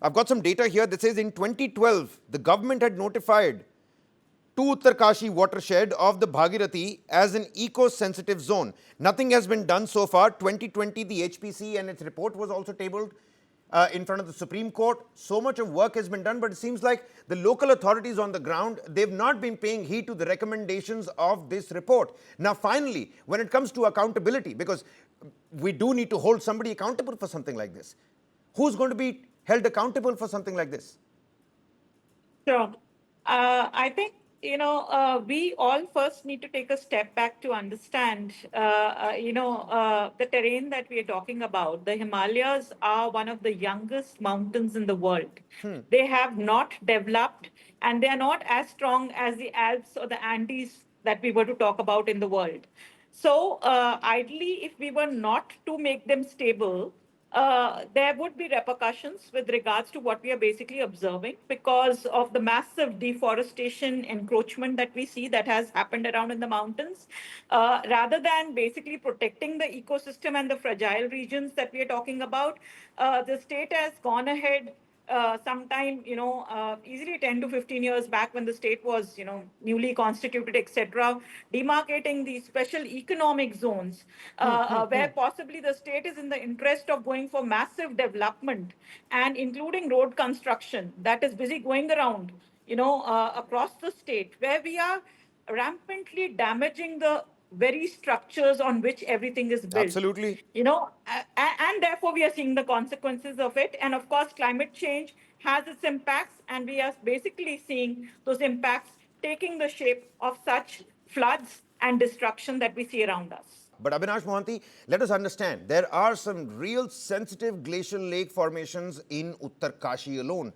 I've got some data here that says in 2012, the government had notified to Uttarkashi watershed of the Bhagirathi as an eco-sensitive zone. Nothing has been done so far. 2020, the HPC and its report was also tabled in front of the Supreme Court. So much of work has been done, but it seems like the local authorities on the ground, they've not been paying heed to the recommendations of this report. Now, finally, when it comes to accountability, because we do need to hold somebody accountable for something like this, who's going to be held accountable for something like this? Sure. I think, we all first need to take a step back to understand, the terrain that we are talking about. The Himalayas are one of the youngest mountains in the world. They have not developed and they are not as strong as the Alps or the Andes that we were to talk about in the world. So, ideally, if we were not to make them stable, there would be repercussions with regards to what we are basically observing because of the massive deforestation encroachment that we see that has happened around in the mountains. Rather than basically protecting the ecosystem and the fragile regions that we are talking about, the state has gone ahead sometime, easily 10 to 15 years back when the state was, newly constituted, etc., demarcating these special economic zones where possibly the state is in the interest of going for massive development and including road construction that is busy going around, across the state where we are rampantly damaging the very structures on which everything is built, Absolutely. and therefore we are seeing the consequences of it. And of course, climate change has its impacts, and we are basically seeing those impacts taking the shape of such floods and destruction that we see around us. But Abhinash Mohanty, let us understand, there are some real sensitive glacial lake formations in Uttarkashi alone.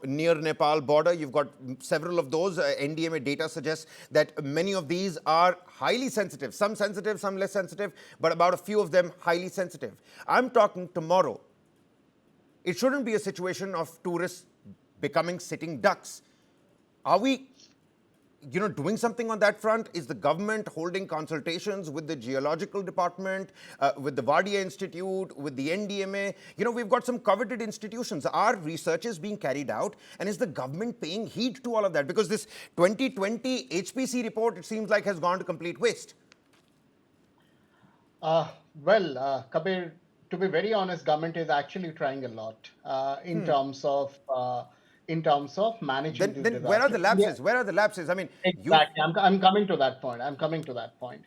Near Nepal border, you've got several of those. NDMA data suggests that many of these are highly sensitive, some less sensitive, but about a few of them highly sensitive. I'm talking tomorrow. It shouldn't be a situation of tourists becoming sitting ducks. Are we doing something on that front? Is the government holding consultations with the geological department, with the Vardia Institute, with the NDMA? We've got some coveted institutions. Are researches being carried out? And is the government paying heed to all of that? Because this 2020 HPC report, it seems like, has gone to complete waste. Kabir, to be very honest, government is actually trying a lot in terms of managing Then, this then where are the disaster. India, lapses? Where are the lapses? I mean, you exactly. I'm coming to that point.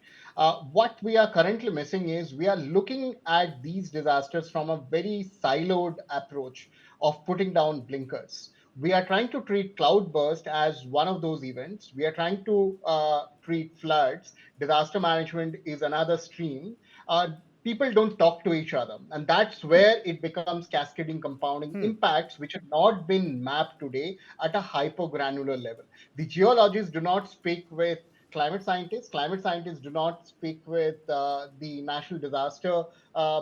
What we are currently missing is we are looking at these disasters from a very siloed approach of putting down blinkers. We are trying to treat cloudburst as one of those events. We are trying to treat floods. Disaster management is another stream. People don't talk to each other, and that's where it becomes cascading compounding impacts which have not been mapped today at a hypergranular level. The geologists do not speak with climate scientists do not speak with the national disaster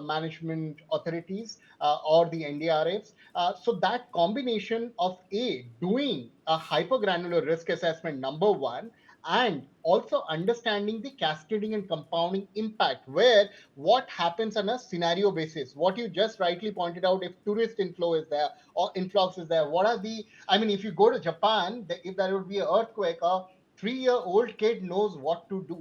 management authorities or the NDRFs. So that combination of doing a hypergranular risk assessment, number one, and also understanding the cascading and compounding impact, where what happens on a scenario basis, what you just rightly pointed out, if tourist inflow is there or influx is there, what are the, I mean, if you go to Japan, if there would be an earthquake, a 3-year-old kid knows what to do.